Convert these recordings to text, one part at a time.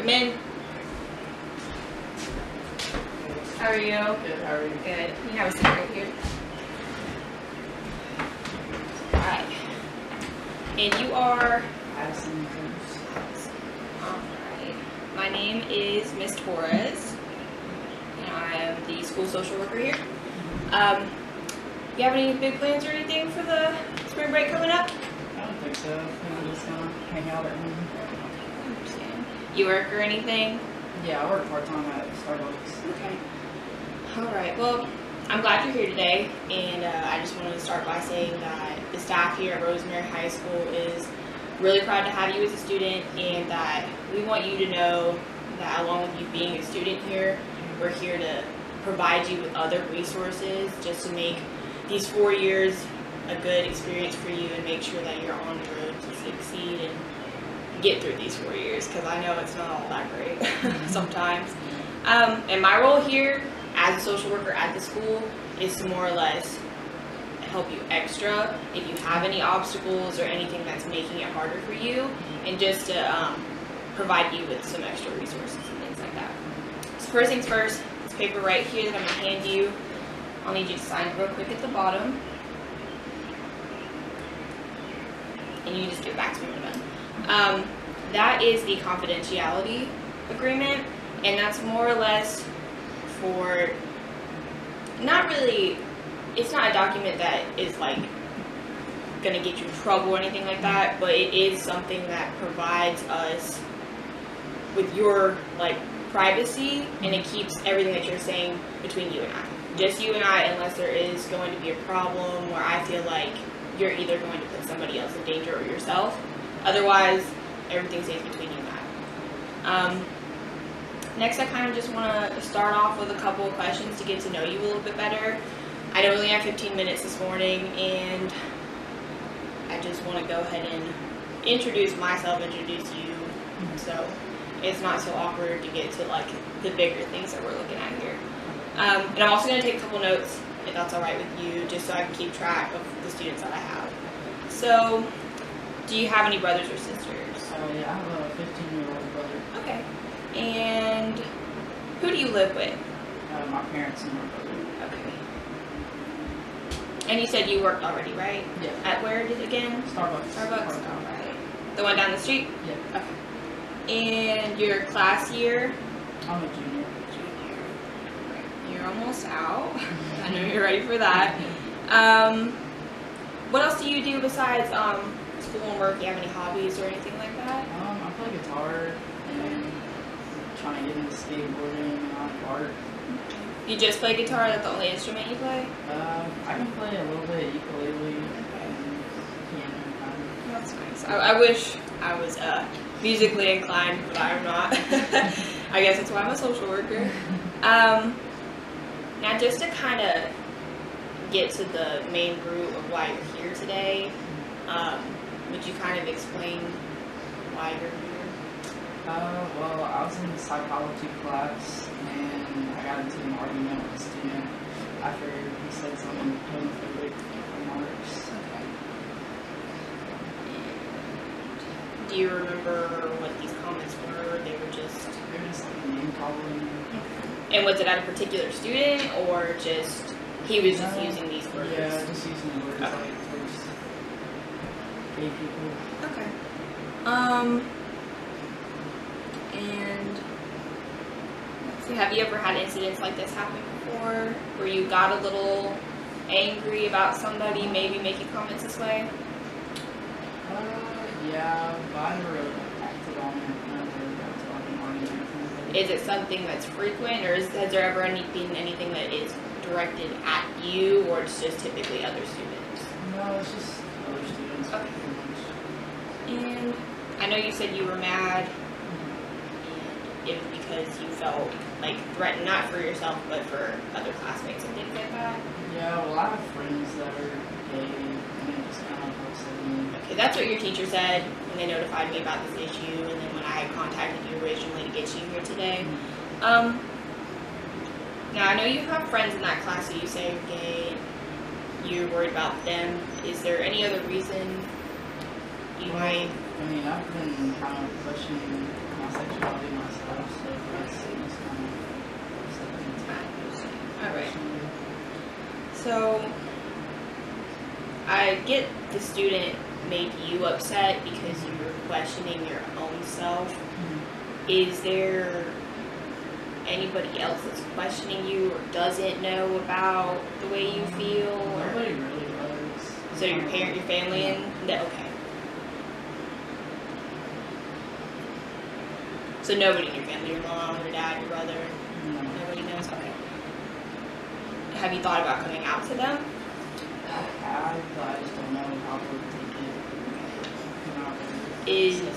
Come in. How are you? Good, how are you? Good. You have a seat right here. Alright. And you are? Addison Cruz. Alright. My name is Miss Torres. And I am the school social worker here. You have any big plans or anything for the spring break coming up? I don't think so. I think I'm just gonna hang out at home. I understand. You work or anything? Yeah, I work part-time at Starbucks. Okay. Alright, well, I'm glad you're here today, and I just wanted to start by saying that the staff here at Rosemary High School is really proud to have you as a student, and that we want you to know that along with you being a student here, we're here to provide you with other resources just to make these 4 years a good experience for you and make sure that you're on the road to succeed and get through these 4 years, because I know it's not all that great sometimes. And my role here as a social worker at the school is to more or less help you extra if you have any obstacles or anything that's making it harder for you, and just to provide you with some extra resources and things like that. So first things first, this paper right here that I'm going to hand you, I'll need you to sign real quick at the bottom. And you can just give it back to me when I'm done. That is the confidentiality agreement, and that's more or less for, not really, it's not a document that is like gonna get you in trouble or anything like that, but it is something that provides us with your like privacy, and it keeps everything that you're saying between you and I. Just you and I, unless there is going to be a problem where I feel like you're either going to put somebody else in danger or yourself. Otherwise, everything stays between you and I. Next, I kind of just want to start off with a couple of questions to get to know you a little bit better. I know we only have 15 minutes this morning, and I just want to go ahead and introduce myself, introduce you, so it's not so awkward to get to like the bigger things that we're looking at here. And I'm also going to take a couple notes, if that's all right with you, just so I can keep track of the students that I have. So, do you have any brothers or sisters? Yeah, I have a 15-year-old brother. Okay. And who do you live with? My parents and my brother. Okay. And you said you worked already, right? Yeah. At where again? Starbucks. Starbucks? Part-time. Alright. The one down the street? Yeah. Okay. And your class year? I'm a junior. You're almost out. I know you're ready for that. What else do you do besides school and work? Do you have any hobbies or anything like that? I play guitar and trying to get into skateboarding and art. You just play guitar? That's the only instrument you play? I can play a little bit ukulele and piano. That's nice. I wish I was musically inclined, but I'm not. I guess that's why I'm a social worker. Now, just to kind of get to the main root of why you're here today, would you kind of explain why you're here? Well, I was in psychology class and I got into an argument with a student after he said some homophobic remarks. Okay. And do you remember what these comments were? They were just like name calling. And was it at a particular student, or just he was just using these words? Yeah, just using the words Okay. like towards gay people. Okay. And let's see, have you ever had incidents like this happen before, where you got a little angry about somebody maybe making comments this way? Yeah, but I never really acted on it. I never really got to like an argument or anything. Is it something that's frequent, or has there ever been anything that is directed at you, or it's just typically other students? No, it's just other students. Okay. Pretty much. And I know you said you were mad, and it was because you felt like threatened, not for yourself, but for other classmates and things like that. Yeah, well, I have friends that are gay, and it just kind of upset me. Okay, that's what your teacher said when they notified me about this issue, and then when I had contacted you originally to get you here today. Now, I know you have friends in that class who you say are gay, you're worried about them. Is there any other reason you might I mean, I've been kind of questioning my sexuality myself, so that's kind of something to Alright. So, I get the student made you upset because you were questioning your own self. Is there anybody else that's questioning you or doesn't know about the way you feel? Or Nobody really does. so your family, and that okay. So nobody in your family, your mom, your dad, your brother, No. nobody knows. Okay. Have you thought about coming out to them? I have, but I just don't know how to take it. Not Is really.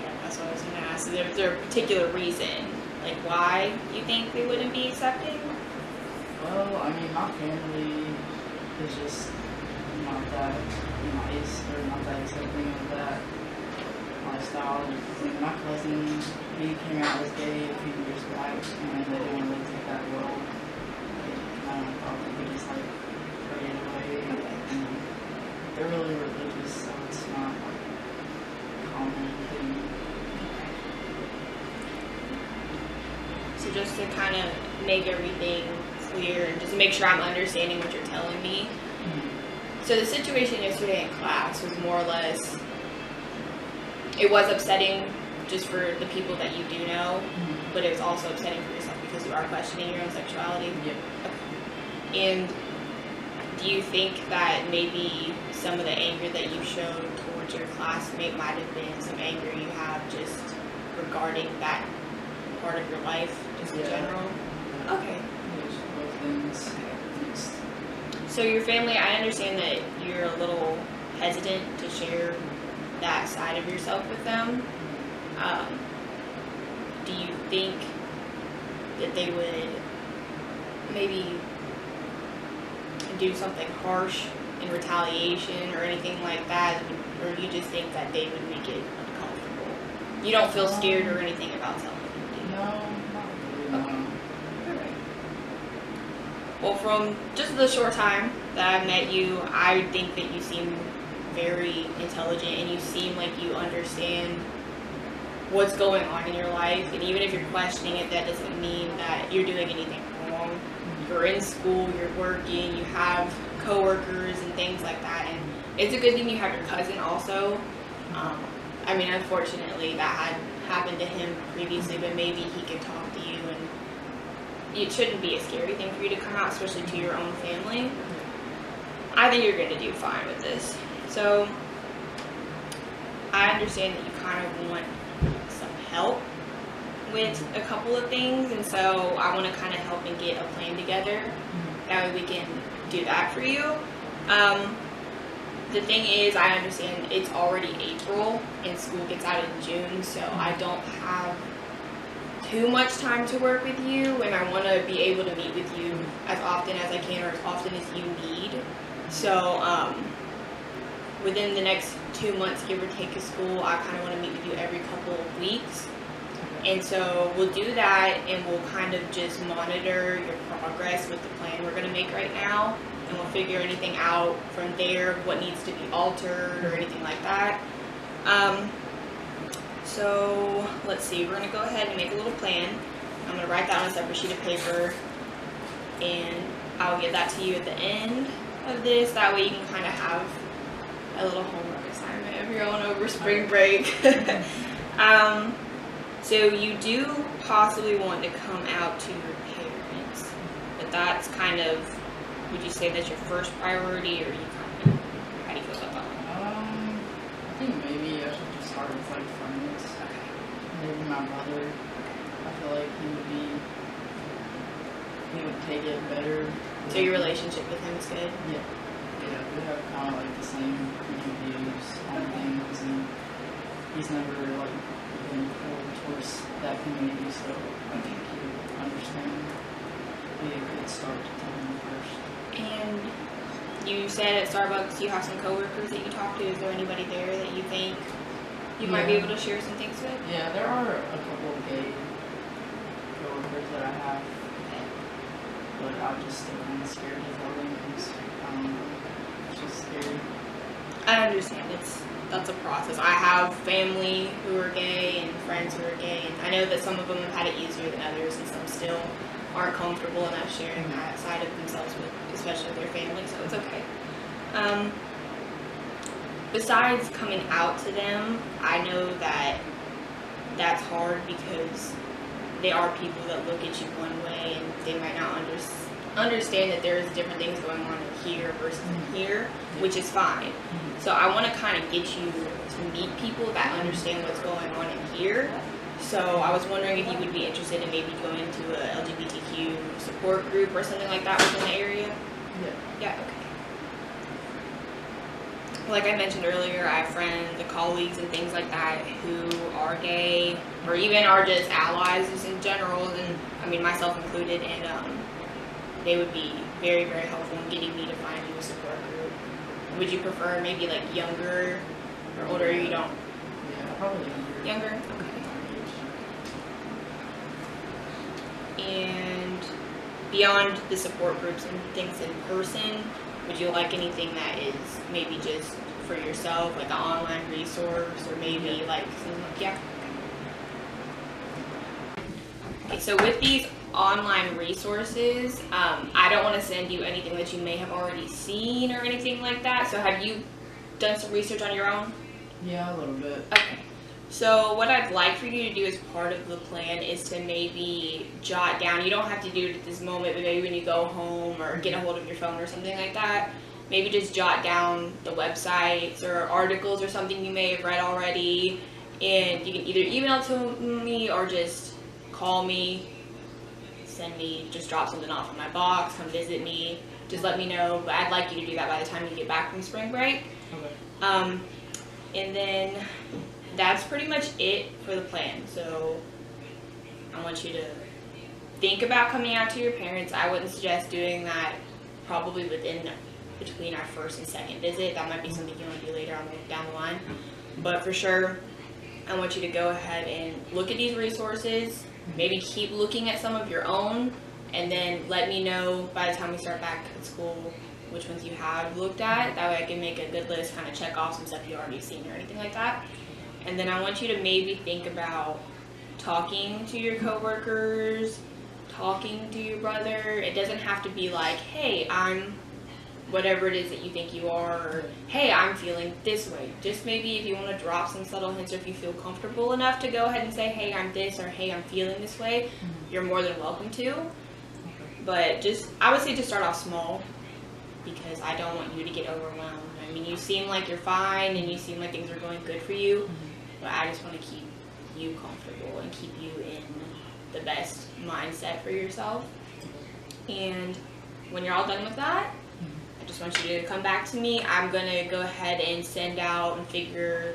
yeah, that's what I was gonna ask. Is there a particular reason, like why you think they wouldn't be accepting? Well, I mean, my family is just not that nice or not that accepting of that lifestyle. I mean, my cousin, he came out as gay a few years back, and they didn't really take that well. They kind of thought they could just like pray it away. And they're really religious, so it's not like a common thing. So just to kind of make everything clear and just make sure I'm understanding what you're telling me. So the situation yesterday in class was more or less, it was upsetting just for the people that you do know, but it was also upsetting for yourself because you are questioning your own sexuality. Yep. And do you think that maybe some of the anger that you showed towards your classmate might have been some anger you have just regarding that part of your life, just in Yeah. general? Okay. There's both things mixed. So your family, I understand that you're a little hesitant to share that side of yourself with them. Do you think that they would maybe do something harsh in retaliation or anything like that? Or do you just think that they would make it uncomfortable? You don't feel scared or anything about telling them, do you? No, not really. No. Alright. Well, from just the short time that I met you, I think that you seem very intelligent and you seem like you understand what's going on in your life. And even if you're questioning it, that doesn't mean that you're doing anything wrong. You're in school, you're working, you have coworkers and things like that. And it's a good thing you have your cousin also. I mean, unfortunately, that had happened to him previously, but maybe he could talk to you, and it shouldn't be a scary thing for you to come out, especially to your own family. I think you're going to do fine with this. So, I understand that you kind of want some help with a couple of things, and so I want to kind of help and get a plan together. That way we can do that for you. The thing is, I understand it's already April and school gets out in June, so I don't have too much time to work with you, and I want to be able to meet with you as often as I can or as often as you need. So within the next 2 months, give or take, of school, I kind of want to meet with you every couple of weeks. And so we'll do that, and we'll kind of just monitor your progress with the plan we're going to make right now, and we'll figure anything out from there, what needs to be altered or anything like that. So let's see, we're going to go ahead and make a little plan. I'm going to write that on a separate sheet of paper, and I'll get that to you at the end of this. That way you can kind of have a little homework assignment if you're going over spring break. So you do possibly want to come out to your parents, but that's kind of, would you say that's your first priority, or you kind of, how do you feel about that one? I think maybe I should just start with like friends. Maybe my brother. I feel like he would take it better. So your relationship with him is good? Yeah. Yeah, we have kind of like the same views on things, and he's never like been pulled towards that community, so I think he would understand. Be a good start to tell him first. And you said at Starbucks you have some coworkers that you talk to. Is there anybody there that you think you might be able to share some things with? Yeah, there are a couple of gay coworkers that I have, but I'm just still kind of scared to tell them because it's just scary. I understand. that's a process. I have family who are gay and friends who are gay, and I know that some of them have had it easier than others, and some still aren't comfortable enough sharing that side of themselves with, especially their family. So it's okay. Besides coming out to them, I know that that's hard because they are people that look at you one way and they might not understand that there's different things going on in here versus in here, which is fine. So I want to kind of get you to meet people that understand what's going on in here. So I was wondering if you would be interested in maybe going to a LGBTQ support group or something like that within the area? Yeah, okay. Like I mentioned earlier, I have friends, the colleagues and things like that who are gay or even are just allies just in general, and I mean myself included, and they would be very, very helpful in getting me to find you a support group. Would you prefer maybe like younger or older? Or you don't? Yeah, probably younger. Younger? Okay. And beyond the support groups and things in person, would you like anything that is maybe just for yourself, like an online resource, or maybe like something like, yeah. Okay, so with these online resources, I don't want to send you anything that you may have already seen or anything like that. So have you done some research on your own? Yeah, a little bit. Okay. So what I'd like for you to do as part of the plan is to maybe jot down, you don't have to do it at this moment, but maybe when you go home or get a hold of your phone or something like that, maybe just jot down the websites or articles or something you may have read already, and you can either email it to me or just call me, send me, just drop something off in my box, come visit me, just let me know. But I'd like you to do that by the time you get back from spring break. Okay. And then that's pretty much it for the plan. So I want you to think about coming out to your parents. I wouldn't suggest doing that probably between our first and second visit. That might be something you want to do later on down the line. But for sure, I want you to go ahead and look at these resources, maybe keep looking at some of your own, and then let me know by the time we start back at school which ones you have looked at. That way I can make a good list, kind of check off some stuff you already seen or anything like that. And then I want you to maybe think about talking to your coworkers, talking to your brother. It doesn't have to be like, hey, I'm whatever it is that you think you are, or hey, I'm feeling this way. Just maybe if you want to drop some subtle hints, or if you feel comfortable enough to go ahead and say, hey, I'm this, or hey, I'm feeling this way, you're more than welcome to. But I would say just start off small, because I don't want you to get overwhelmed. I mean, you seem like you're fine and you seem like things are going good for you, but I just want to keep you comfortable and keep you in the best mindset for yourself. And when you're all done with that, I just want you to come back to me. I'm going to go ahead and send out and figure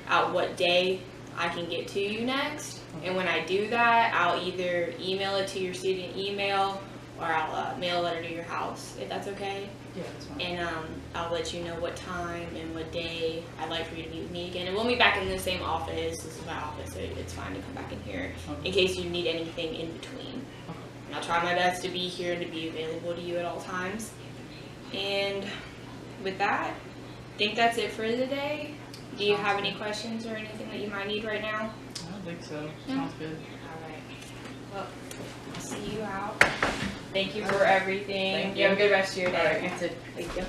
out what day I can get to you next. And when I do that, I'll either email it to your student email, or I'll mail a letter to your house, if that's okay. Yeah, that's fine. And I'll let you know what time and what day I'd like for you to meet with me again. And we'll meet back in the same office. This is my office, so it's fine to come back in here in case you need anything in between. And I'll try my best to be here and to be available to you at all times. And with that, I think that's it for today. Do you have any questions or anything that you might need right now? I don't think so. Sounds good. All right. Well, I'll see you out. Thank you for everything. Thank You have a you. good rest of your day. All right, you too. Thank you.